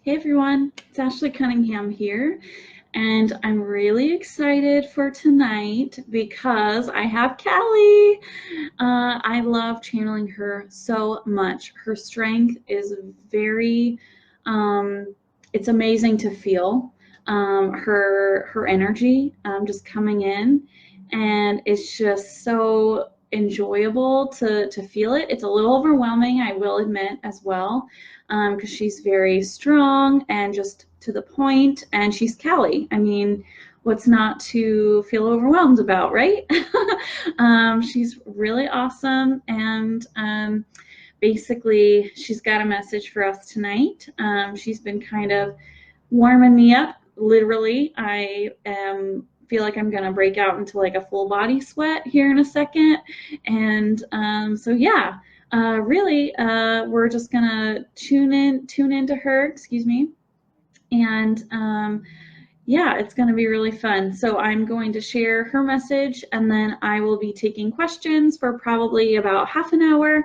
Hey everyone, it's Ashley Cunningham here, and I'm really excited for tonight because I have Callie. I love channeling her so much. Her strength is very, it's amazing to feel. Her energy just coming in, and it's just so enjoyable to feel it. It's a little overwhelming, I will admit, as well, because she's very strong and just to the point, and she's Callie. I mean, what's not to feel overwhelmed about, right? She's really awesome, and basically she's got a message for us tonight. She's been kind of warming me up, literally. I feel like I'm gonna break out into like a full body sweat here in a second, and so yeah, really, we're just gonna tune into her, excuse me, and yeah, it's going to be really fun. So I'm going to share her message, and then I will be taking questions for probably about half an hour.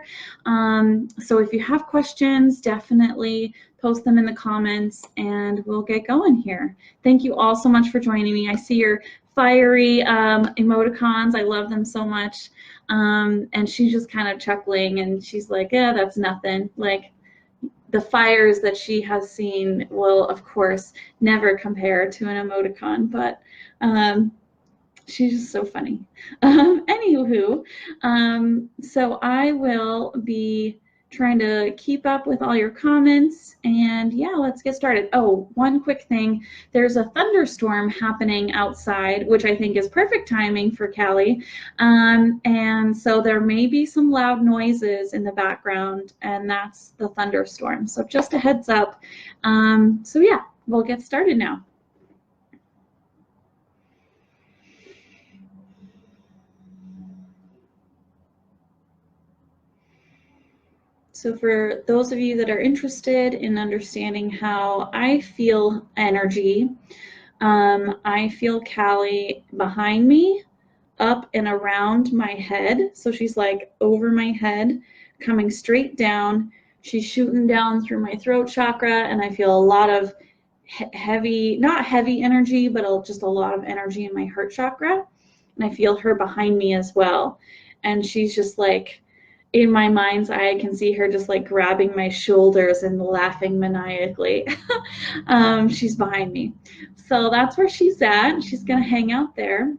So if you have questions, definitely post them in the comments, and we'll get going here. Thank you all so much for joining me. I see your fiery emoticons. I love them so much. And she's just kind of chuckling, and she's like, yeah, that's nothing. Like, the fires that she has seen will, of course, never compare to an emoticon, but she's just so funny. Anywho, so I will be trying to keep up with all your comments, and yeah, let's get started. Oh, one quick thing. There's a thunderstorm happening outside, which I think is perfect timing for Callie, and so there may be some loud noises in the background, and that's the thunderstorm. So just a heads up. So yeah, we'll get started now. So for those of you that are interested in understanding how I feel energy, I feel Callie behind me, up and around my head. So she's like over my head, coming straight down. She's shooting down through my throat chakra, and I feel a lot of heavy, not heavy energy, but just a lot of energy in my heart chakra. And I feel her behind me as well. And she's just like, in my mind's eye, I can see her just like grabbing my shoulders and laughing maniacally. She's behind me. So that's where she's at. She's going to hang out there.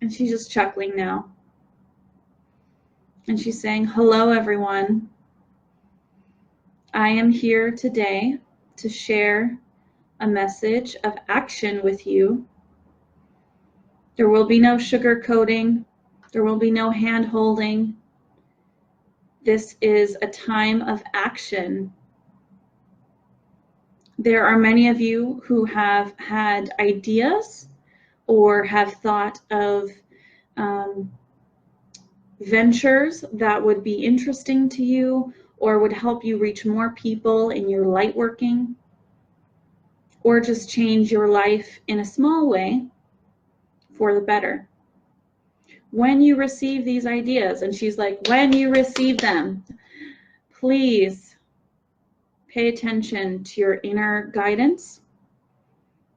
And she's just chuckling now. And she's saying, hello, everyone. I am here today to share a message of action with you. There will be no sugarcoating. There will be no hand holding. This is a time of action. There are many of you who have had ideas or have thought of ventures that would be interesting to you or would help you reach more people in your light working, or just change your life in a small way for the better. When you receive these ideas, and she's like, when you receive them, please pay attention to your inner guidance.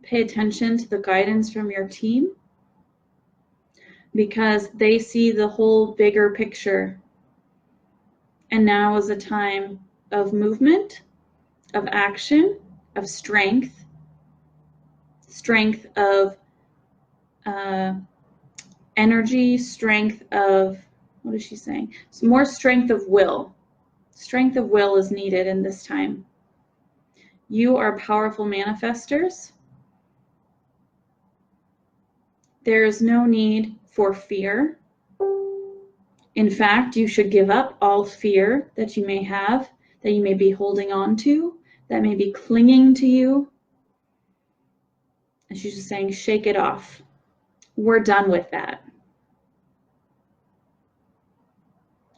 Pay attention to the guidance from your team, because they see the whole bigger picture. And now is a time of movement, of action, of strength of energy, strength of, what is she saying? So more strength of will. Strength of will is needed in this time. You are powerful manifestors. There is no need for fear. In fact, you should give up all fear that you may have, that you may be holding on to, that may be clinging to you. And she's just saying, shake it off. We're done with that.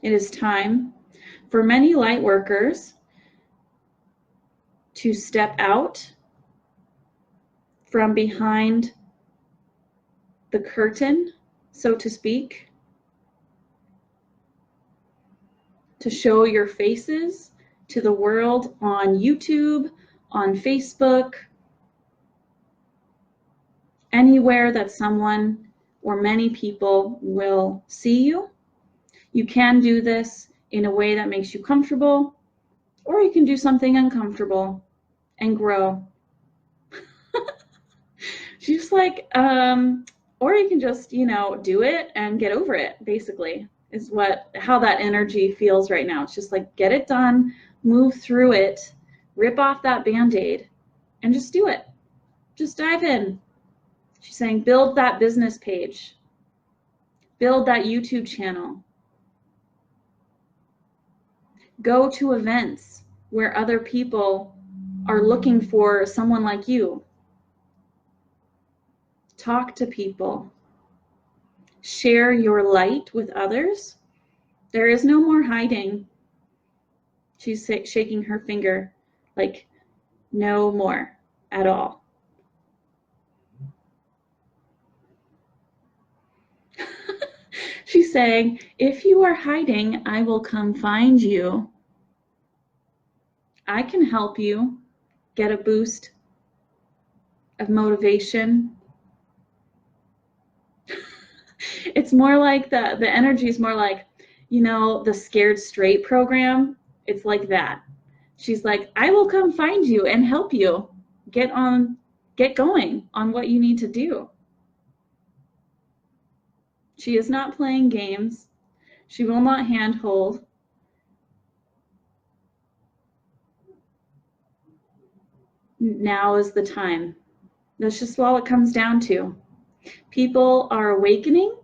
It is time for many light workers to step out from behind the curtain, so to speak, to show your faces to the world on YouTube, on Facebook, anywhere that someone or many people will see you. You can do this in a way that makes you comfortable, or you can do something uncomfortable and grow. She's like, or you can just, do it and get over it, basically, is how that energy feels right now. It's just like, get it done, move through it, rip off that Band-Aid, and just do it. Just dive in. She's saying, build that business page. Build that YouTube channel. Go to events where other people are looking for someone like you. Talk to people. Share your light with others. There is no more hiding. She's shaking her finger like no more at all. She's saying, if you are hiding, I will come find you. I can help you get a boost of motivation. It's more like the energy is more like, the Scared Straight program. It's like that. She's like, I will come find you and help you get going on what you need to do. She is not playing games. She will not handhold. Now is the time. That's just all it comes down to. People are awakening.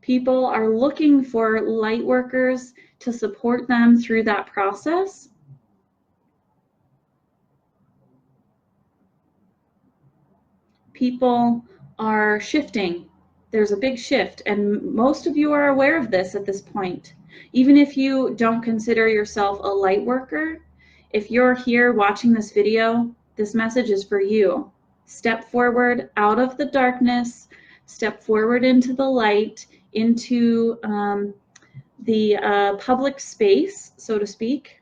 People are looking for light workers to support them through that process. People are shifting. There's a big shift, and most of you are aware of this at this point. Even if you don't consider yourself a light worker, if you're here watching this video, this message is for you. Step forward out of the darkness, step forward into the light, into the public space, so to speak.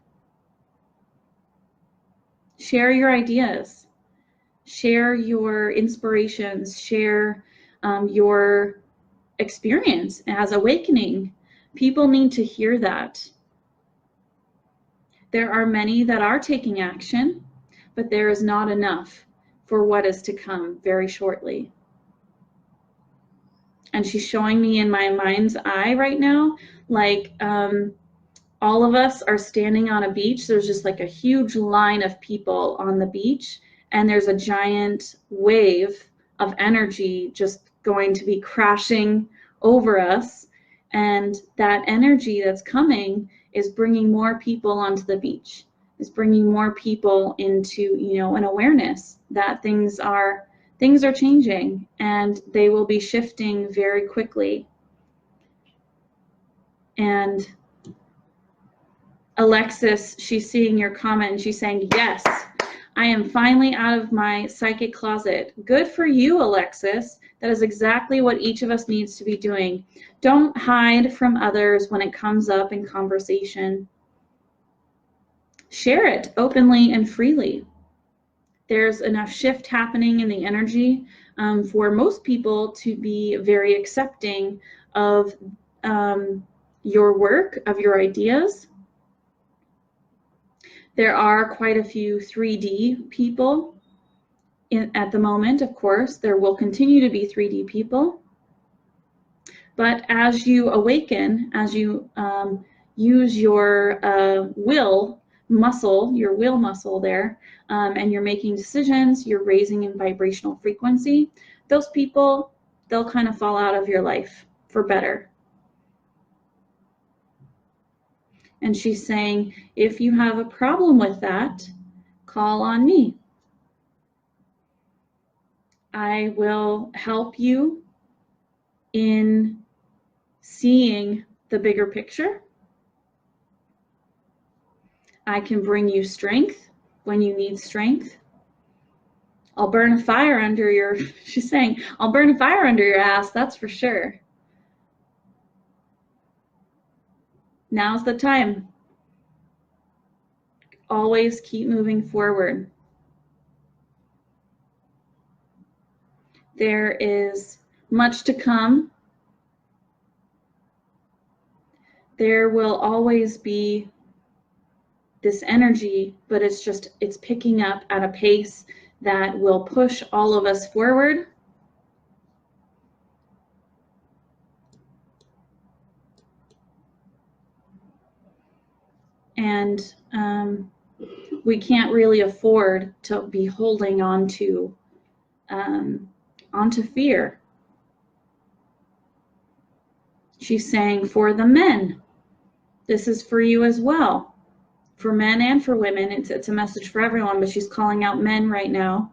Share your ideas. Share your inspirations. Share your experience as awakening. People need to hear that. There are many that are taking action, but there is not enough for what is to come very shortly. And she's showing me in my mind's eye right now, like all of us are standing on a beach. There's just like a huge line of people on the beach, and there's a giant wave of energy just going to be crashing over us. And that energy that's coming is bringing more people onto the beach, is bringing more people into, an awareness that things are changing, and they will be shifting very quickly. And Alexis, she's seeing your comment and she's saying, yes, I am finally out of my psychic closet. Good for you, Alexis. That is exactly what each of us needs to be doing. Don't hide from others when it comes up in conversation. Share it openly and freely. There's enough shift happening in the energy for most people to be very accepting of your work, of your ideas. There are quite a few 3D people at the moment, of course. There will continue to be 3D people. But as you awaken, as you use your will muscle there, and you're making decisions, you're raising in vibrational frequency, those people, they'll kind of fall out of your life for better. And she's saying, if you have a problem with that, call on me. I will help you in seeing the bigger picture. I can bring you strength when you need strength. I'll burn a fire under your, she's saying, I'll burn a fire under your ass, that's for sure. Now's the time. Always keep moving forward. There is much to come. There will always be this energy, but it's picking up at a pace that will push all of us forward. And we can't really afford to be holding on to onto fear. She's saying for the men, this is for you as well. For men and for women, it's a message for everyone, but she's calling out men right now.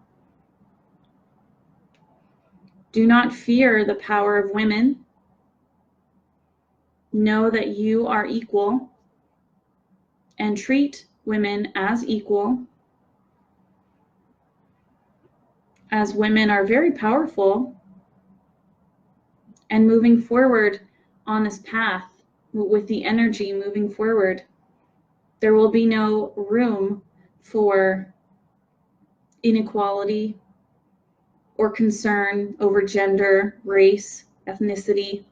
Do not fear the power of women. Know that you are equal and treat women as equal, as women are very powerful and moving forward on this path with the energy moving forward. There will be no room for inequality or concern over gender, race, ethnicity.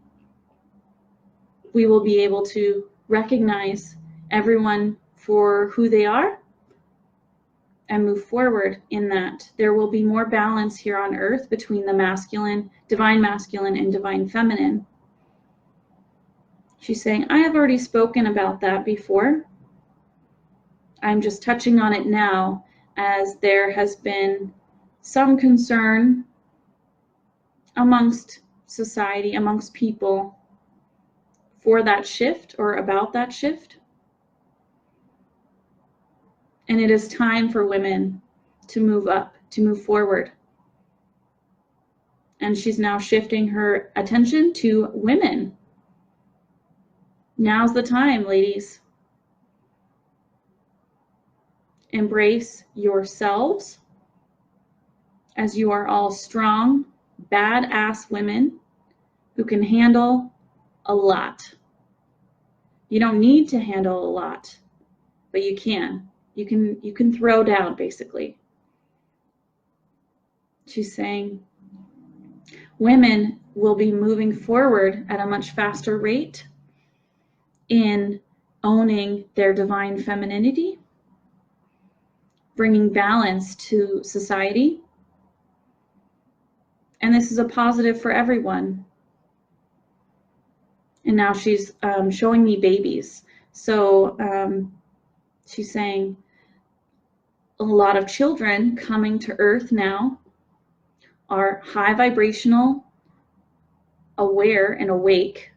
We will be able to recognize everyone for who they are and move forward in that. There will be more balance here on earth between the masculine, divine masculine, and divine feminine. She's saying, I have already spoken about that before. I'm just touching on it now, as there has been some concern amongst society, amongst people, for that shift or about that shift. And it is time for women to move up, to move forward. And she's now shifting her attention to women. Now's the time, ladies. Embrace yourselves, as you are all strong, badass women who can handle a lot. You don't need to handle a lot, but you can. You can throw down, basically. She's saying women will be moving forward at a much faster rate in owning their divine femininity, bringing balance to society. And this is a positive for everyone. And now she's showing me babies. So she's saying a lot of children coming to Earth now are high vibrational, aware and awake,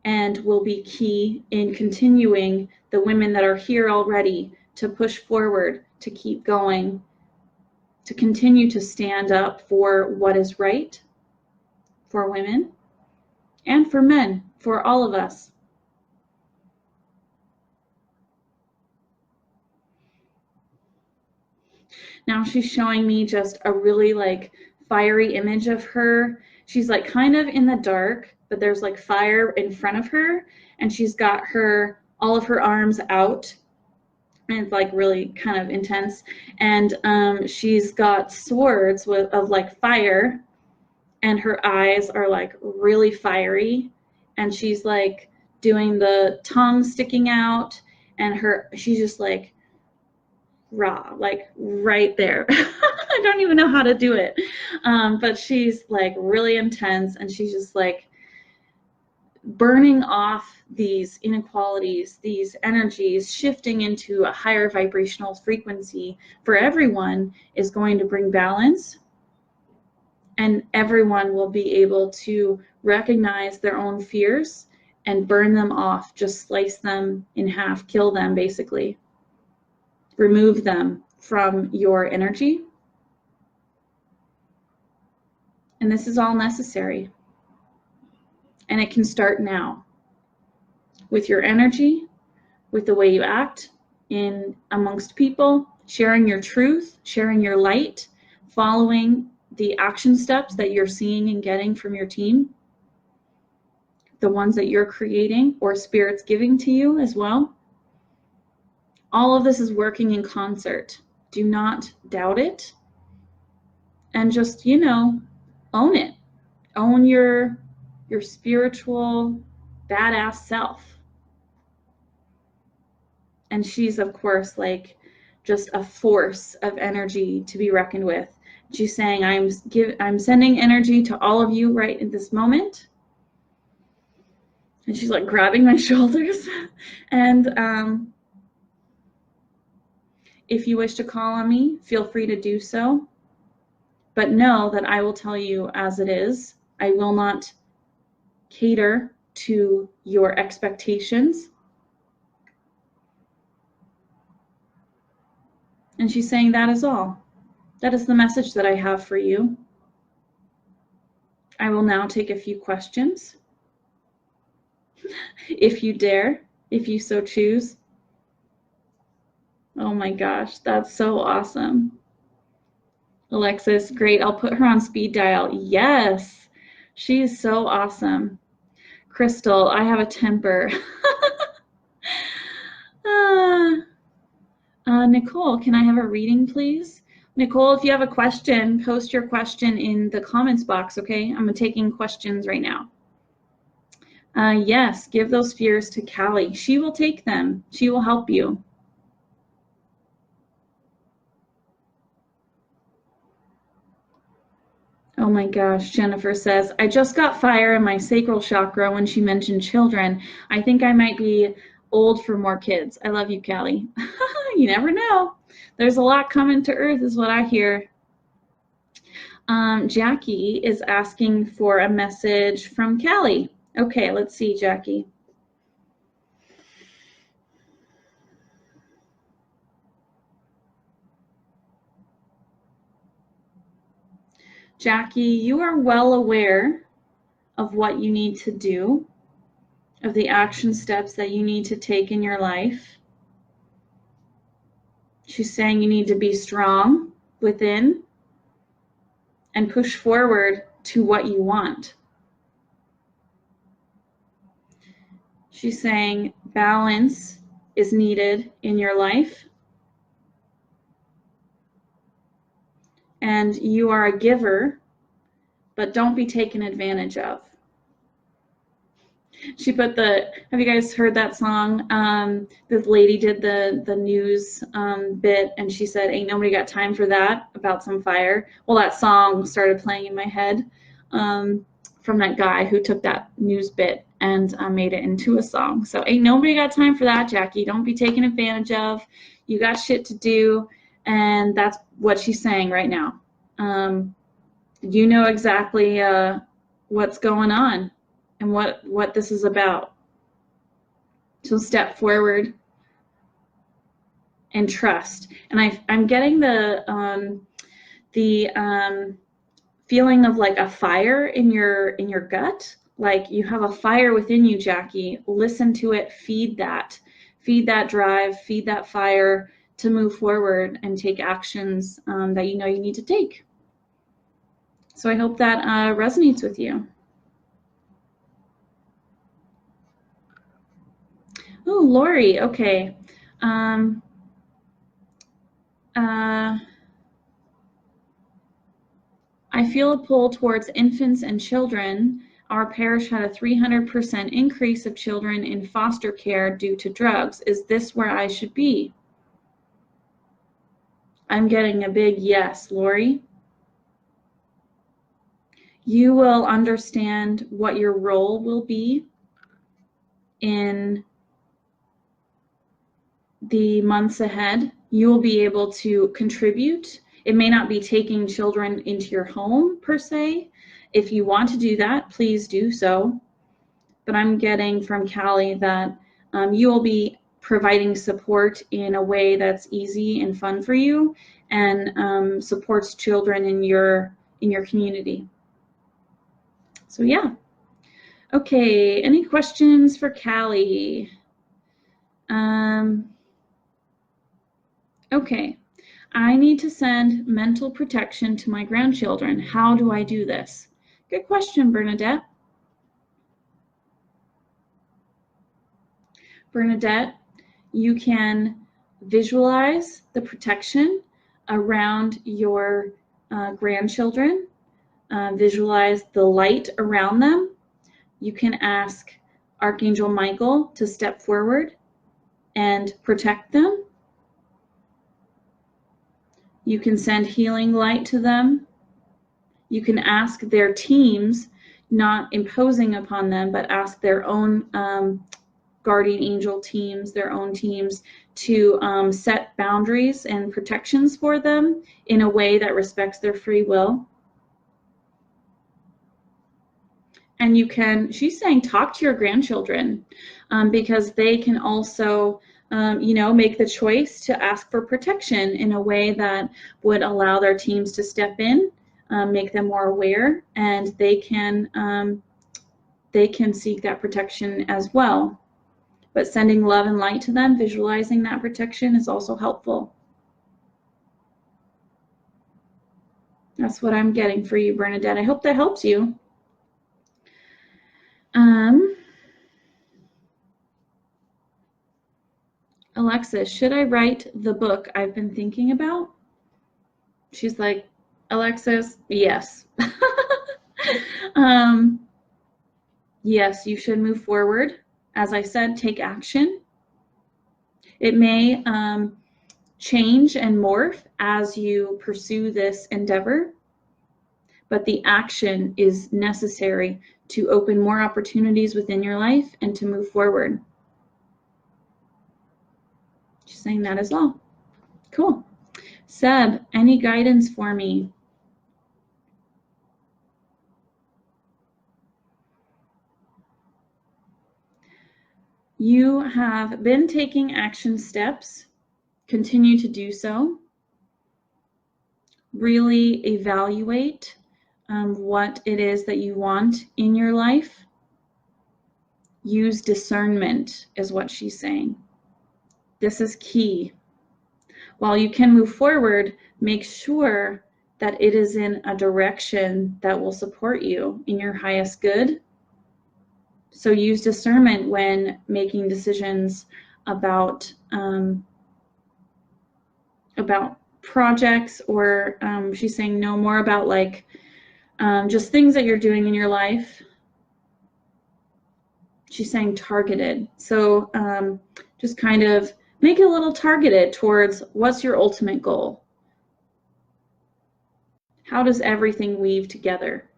and will be key in continuing the women that are here already to push forward, to keep going, to continue to stand up for what is right for women and for men, for all of us. Now she's showing me just a really like fiery image of her. She's like kind of in the dark, but there's like fire in front of her, and she's got all of her arms out, and it's like really kind of intense. And she's got swords of like fire, and her eyes are like really fiery, and she's like doing the tongue sticking out, and she's just like raw, like right there. I don't even know how to do it, but she's like really intense, and she's just like burning off these inequalities, these energies, shifting into a higher vibrational frequency for everyone is going to bring balance, and everyone will be able to recognize their own fears and burn them off, just slice them in half, kill them basically. Remove them from your energy. And this is all necessary. And it can start now with your energy, with the way you act in amongst people, sharing your truth, sharing your light, following the action steps that you're seeing and getting from your team, the ones that you're creating or Spirit's giving to you as well. All of this is working in concert. Do not doubt it. and just, you know, own it. Own your spiritual badass self. And she's, of course, like just a force of energy to be reckoned with. She's saying, I'm sending energy to all of you right in this moment. And she's like grabbing my shoulders. And if you wish to call on me, feel free to do so. But know that I will tell you as it is. I will not cater to your expectations. And she's saying that is all. That is the message that I have for you. I will now take a few questions, if you dare, if you so choose. Oh my gosh, that's so awesome. Alexis, great. I'll put her on speed dial. Yes, she's so awesome. Crystal, I have a temper. Nicole, can I have a reading, please? Nicole, if you have a question, post your question in the comments box, okay? I'm taking questions right now. Yes, give those fears to Callie. She will take them. She will help you. Oh my gosh, Jennifer says, I just got fire in my sacral chakra when she mentioned children. I think I might be old for more kids. I love you, Callie. You never know. There's a lot coming to Earth is what I hear. Jackie is asking for a message from Callie. Okay, let's see, Jackie. Jackie, you are well aware of what you need to do, of the action steps that you need to take in your life. She's saying you need to be strong within and push forward to what you want. She's saying balance is needed in your life. And you are a giver, but don't be taken advantage of. She put have you guys heard that song? This lady did the news bit, and she said, ain't nobody got time for that, about some fire. Well, that song started playing in my head from that guy who took that news bit and made it into a song. So ain't nobody got time for that, Jackie. Don't be taken advantage of. You got shit to do, and that's what she's saying right now. You know exactly what's going on and what this is about. So step forward and trust. And I'm getting the feeling of like a fire in your gut. Like you have a fire within you, Jackie. Listen to it, feed that drive, feed that fire to move forward and take actions that you know you need to take. So I hope that resonates with you. Oh, Lori, okay. I feel a pull towards infants and children. Our parish had a 300% increase of children in foster care due to drugs. Is this where I should be? I'm getting a big yes, Lori. You will understand what your role will be in the months ahead. You will be able to contribute. It may not be taking children into your home per se. If you want to do that, please do so. But I'm getting from Callie that you will be providing support in a way that's easy and fun for you and supports children in your community. So yeah. Okay, any questions for Callie? Okay, I need to send mental protection to my grandchildren. How do I do this? Good question, Bernadette. Bernadette, you can visualize the protection around your grandchildren, visualize the light around them. You can ask Archangel Michael to step forward and protect them. You can send healing light to them. You can ask their teams, not imposing upon them, but ask their own guardian angel teams, their own teams, to set boundaries and protections for them in a way that respects their free will. And you can, she's saying, talk to your grandchildren because they can also, make the choice to ask for protection in a way that would allow their teams to step in, make them more aware, and they can seek that protection as well. But sending love and light to them, visualizing that protection, is also helpful. That's what I'm getting for you, Bernadette. I hope that helps you. Alexis, should I write the book I've been thinking about? She's like, Alexis, yes. Yes, you should move forward. As I said, take action. It may change and morph as you pursue this endeavor, but the action is necessary to open more opportunities within your life and to move forward. She's saying that as well. Cool. Seb, any guidance for me? You have been taking action steps. Continue to do so. Really evaluate what it is that you want in your life. Use discernment is what she's saying. This is key. While you can move forward, make sure that it is in a direction that will support you in your highest good. So use discernment when making decisions about projects, or she's saying no more about like just things that you're doing in your life. She's saying targeted. So just kind of make it a little targeted towards what's your ultimate goal. How does everything weave together?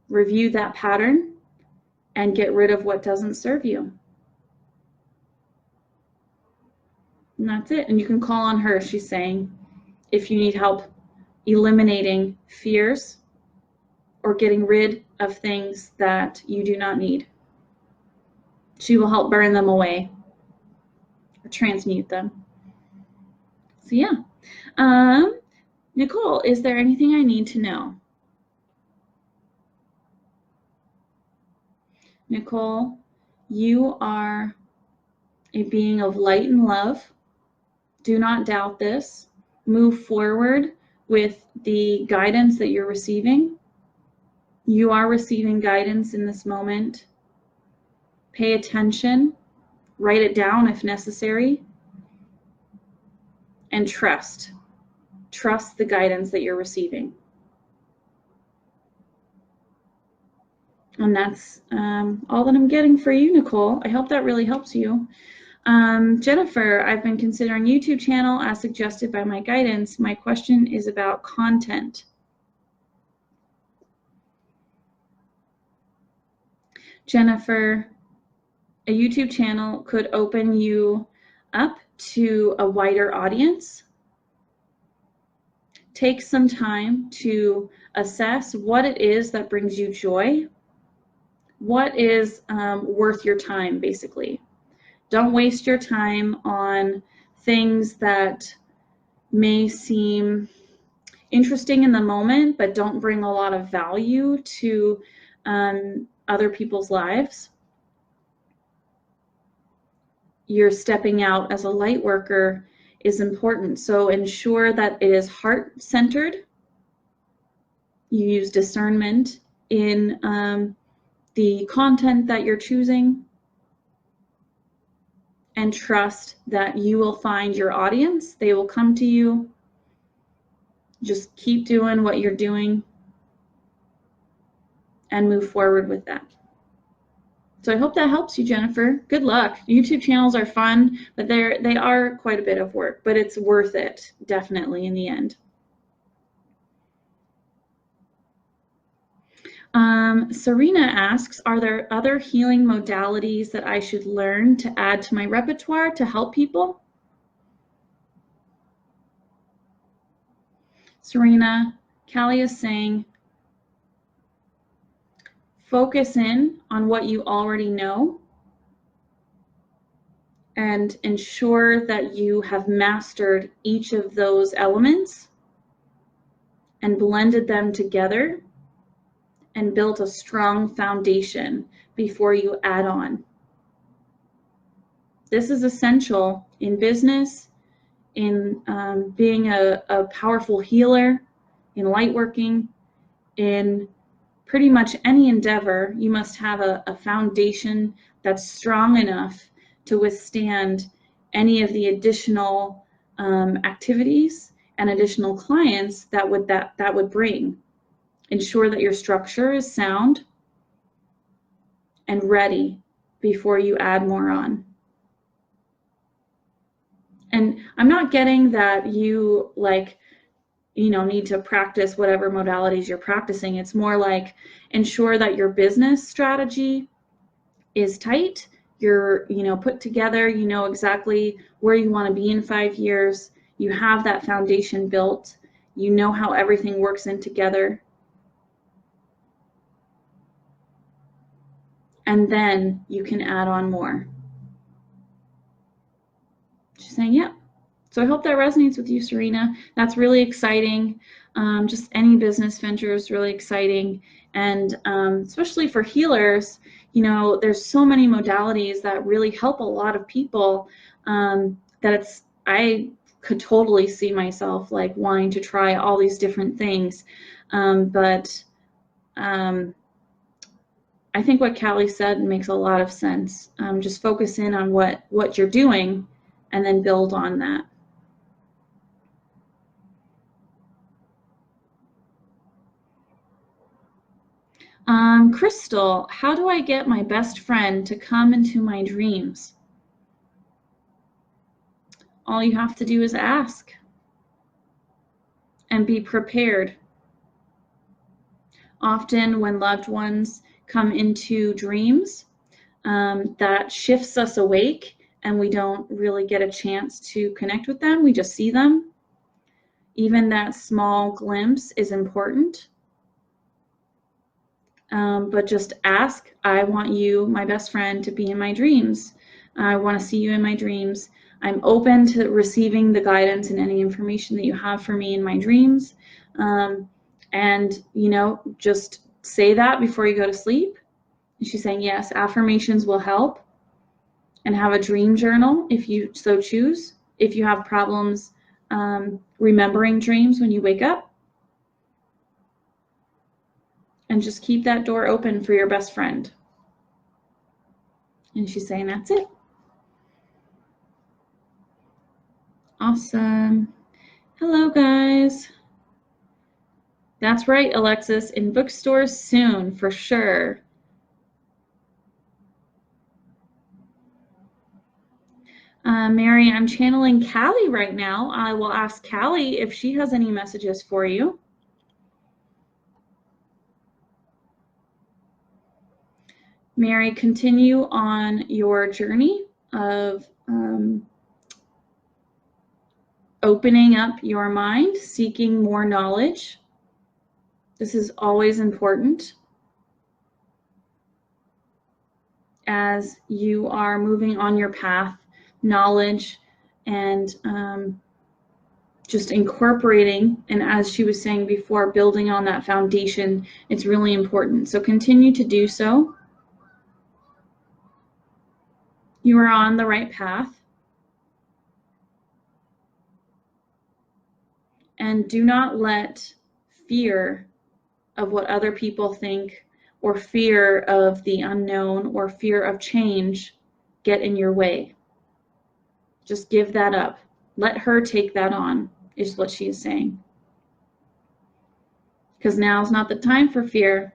Review that pattern and get rid of what doesn't serve you. And that's it. And you can call on her, she's saying, if you need help eliminating fears or getting rid of things that you do not need. She will help burn them away or transmute them. So yeah. Nicole, is there anything I need to know? Nicole, you are a being of light and love. Do not doubt this. Move forward with the guidance that you're receiving. You are receiving guidance in this moment. Pay attention. Write it down if necessary. And trust. Trust the guidance that you're receiving. And that's all that I'm getting for you, Nicole. I hope that really helps you. Jennifer, I've been considering YouTube channel as suggested by my guidance. My question is about content. Jennifer, a YouTube channel could open you up to a wider audience. Take some time to assess what it is that brings you joy. What is worth your time, basically. Don't waste your time on things that may seem interesting in the moment, but don't bring a lot of value to other people's lives. Your stepping out as a light worker is important. So ensure that it is heart-centered. You use discernment in the content that you're choosing, and trust that you will find your audience. They will come to you. Just keep doing what you're doing and move forward with that. So I hope that helps you, Jennifer. Good luck. YouTube channels are fun, but they are quite a bit of work, but it's worth it, definitely, in the end. Serena asks, are there other healing modalities that I should learn to add to my repertoire to help people? Serena, Callie is saying, focus in on what you already know and ensure that you have mastered each of those elements and blended them together and built a strong foundation before you add on. This is essential in business, in being a powerful healer, in lightworking, in pretty much any endeavor. You must have a foundation that's strong enough to withstand any of the additional activities and additional clients that would bring. Ensure that your structure is sound and ready before you add more on. And I'm not getting that you need to practice whatever modalities you're practicing. It's more like ensure that your business strategy is tight. You're put together. You know exactly where you want to be in 5 years. You have that foundation built. You know how everything works in together. And then you can add on more. She's saying, yeah. So I hope that resonates with you, Serena. That's really exciting. Just any business venture is really exciting. And especially for healers, there's so many modalities that really help a lot of people that I could totally see myself like wanting to try all these different things. But I think what Callie said makes a lot of sense. Just focus in on what you're doing and then build on that. Crystal, how do I get my best friend to come into my dreams? All you have to do is ask and be prepared. Often when loved ones come into dreams, that shifts us awake and we don't really get a chance to connect with them. We just see them. Even that small glimpse is important. But just ask, I want you, my best friend, to be in my dreams. I want to see you in my dreams. I'm open to receiving the guidance and any information that you have for me in my dreams. And, just say that before you go to sleep. And she's saying, yes, affirmations will help. And have a dream journal if you so choose. If you have problems remembering dreams when you wake up. And just keep that door open for your best friend. And she's saying, that's it. Awesome. Hello, guys. That's right, Alexis. In bookstores soon, for sure. Mary, I'm channeling Callie right now. I will ask Callie if she has any messages for you. Mary, continue on your journey of opening up your mind, seeking more knowledge. This is always important as you are moving on your path, knowledge and just incorporating, and as she was saying before, building on that foundation. It's really important. So continue to do so. You are on the right path. And do not let fear of what other people think, or fear of the unknown, or fear of change get in your way. Just give that up. Let her take that on, is what she is saying. because now's not the time for fear.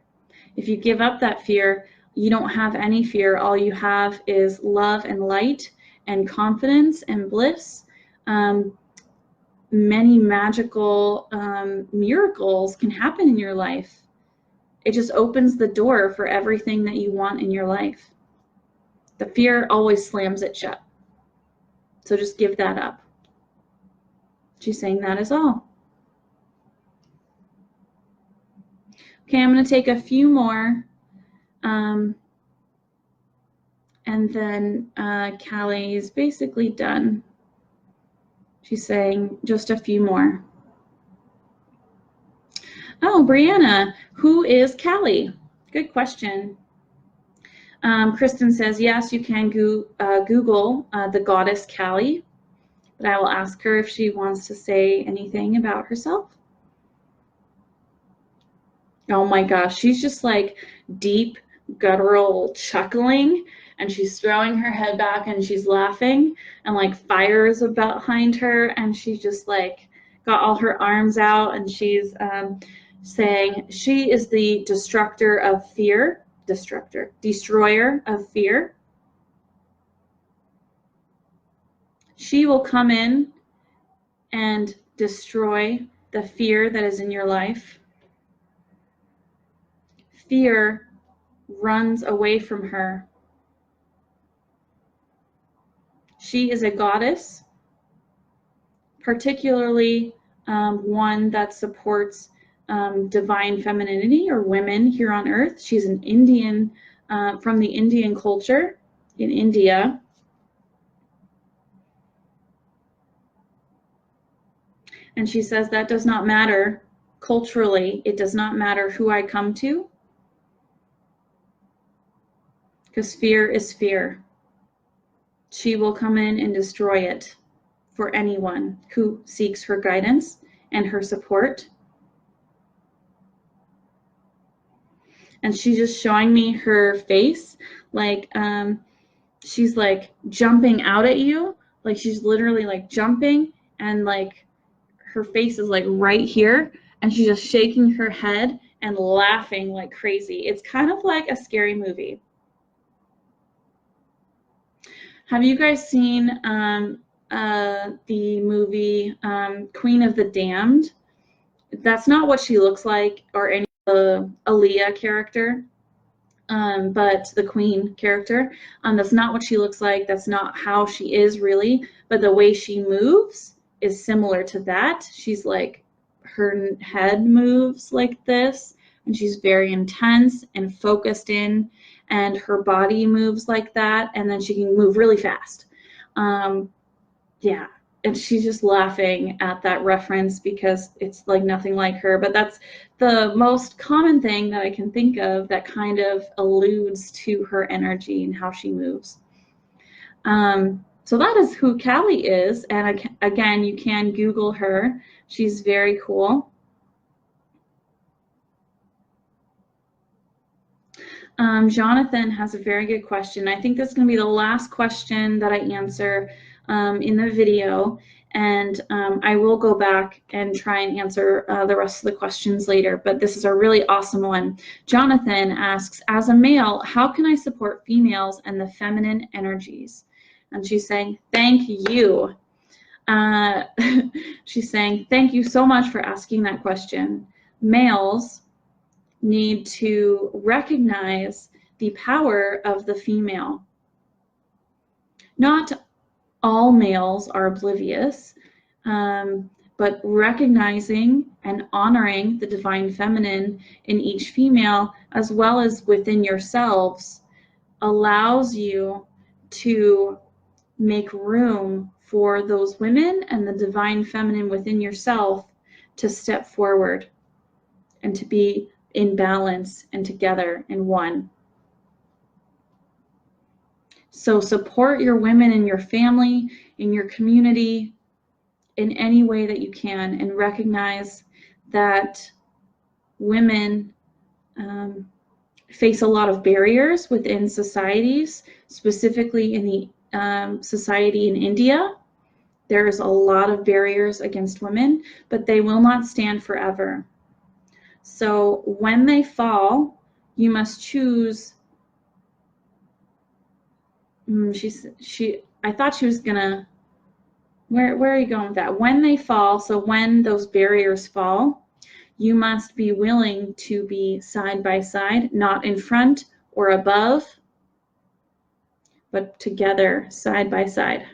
If you give up that fear, you don't have any fear. All you have is love and light and confidence and bliss. Many magical miracles can happen in your life. It just opens the door for everything that you want in your life. The fear always slams it shut. So just give that up. She's saying that is all. Okay, I'm going to take a few more. And then Callie is basically done. She's saying just a few more. Oh, Brianna, who is Callie? Good question. Kristen says, yes, you can Google the goddess Callie, but I will ask her if she wants to say anything about herself. Oh my gosh, she's just like deep, guttural chuckling, and she's throwing her head back and she's laughing, and like fire is behind her, and she's just like got all her arms out, and she's saying she is the destroyer of fear. She will come in and destroy the fear that is in your life. Fear runs away from her. She is a goddess, particularly one that supports divine femininity or women here on earth. She's an Indian, from the Indian culture in India. And she says that does not matter culturally. It does not matter who I come to, because fear is fear. She will come in and destroy it for anyone who seeks her guidance and her support. And she's just showing me her face, like she's like jumping out at you, like she's literally like jumping, and like her face is like right here, and she's just shaking her head and laughing like crazy. It's kind of like a scary movie. Have you guys seen the movie Queen of the Damned? That's not what she looks like, or any of the Aaliyah character, but the Queen character. That's not what she looks like. That's not how she is really, but the way she moves is similar to that. She's like, her head moves like this, and she's very intense and focused in, and her body moves like that, and then she can move really fast. Yeah, and she's just laughing at that reference because it's like nothing like her, but that's the most common thing that I can think of that kind of alludes to her energy and how she moves. So that is who Callie is, and again, you can Google her. She's very cool. Jonathan has a very good question. I think this is going to be the last question that I answer in the video, and I will go back and try and answer the rest of the questions later, but this is a really awesome one. Jonathan asks, as a male, how can I support females and the feminine energies? And she's saying, thank you. She's saying, thank you so much for asking that question. Males need to recognize the power of the female. Not all males are oblivious, but recognizing and honoring the divine feminine in each female, as well as within yourselves, allows you to make room for those women and the divine feminine within yourself to step forward and to be in balance and together in one. So support your women in your family, in your community, in any way that you can, and recognize that women face a lot of barriers within societies, specifically in the society in India. There's a lot of barriers against women, but they will not stand forever. So when they fall, you must choose. I thought she was gonna. Where are you going with that? When they fall, so when those barriers fall, you must be willing to be side by side, not in front or above, but together, side by side.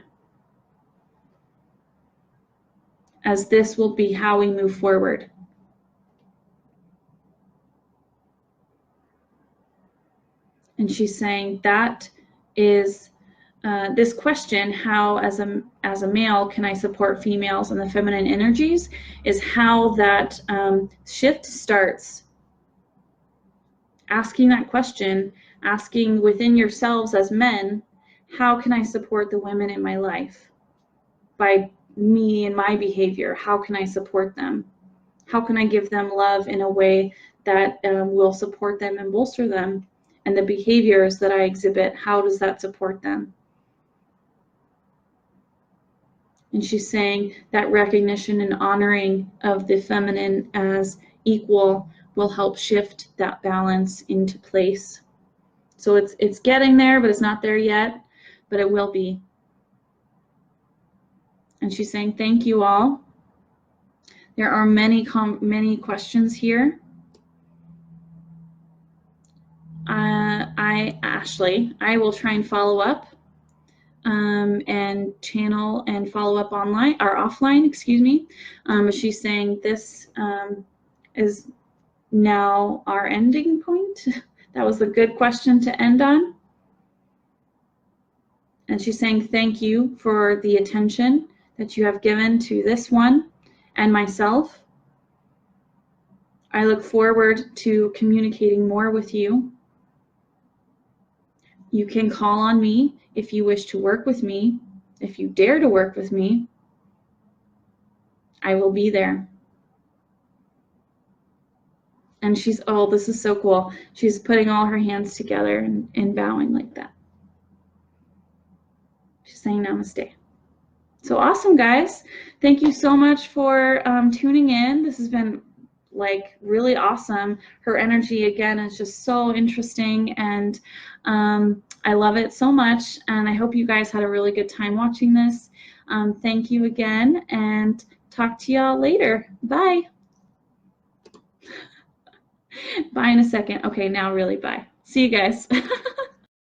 As this will be how we move forward. And she's saying that is this question, how as a male can I support females and the feminine energies, is how that shift starts. Asking that question, asking within yourselves as men, how can I support the women in my life? By me and my behavior, how can I support them? How can I give them love in a way that will support them and bolster them? And the behaviors that I exhibit, how does that support them? And she's saying that recognition and honoring of the feminine as equal will help shift that balance into place. So it's getting there, but it's not there yet, but it will be. And she's saying, thank you all. There are many questions here. Ashley, I will try and follow up and channel and follow up online or offline, excuse me. She's saying this is now our ending point. That was a good question to end on. And she's saying thank you for the attention that you have given to this one and myself. I look forward to communicating more with you. You can call on me if you wish to work with me. If you dare to work with me, I will be there. And she's, oh, this is so cool. She's putting all her hands together and bowing like that. She's saying namaste. So awesome, guys. Thank you so much for tuning in. This has been like really awesome. Her energy again is just so interesting, and I love it so much, and I hope you guys had a really good time watching this. Thank you again, and talk to y'all later. Bye. Bye in a second. Okay, now really bye. See you guys.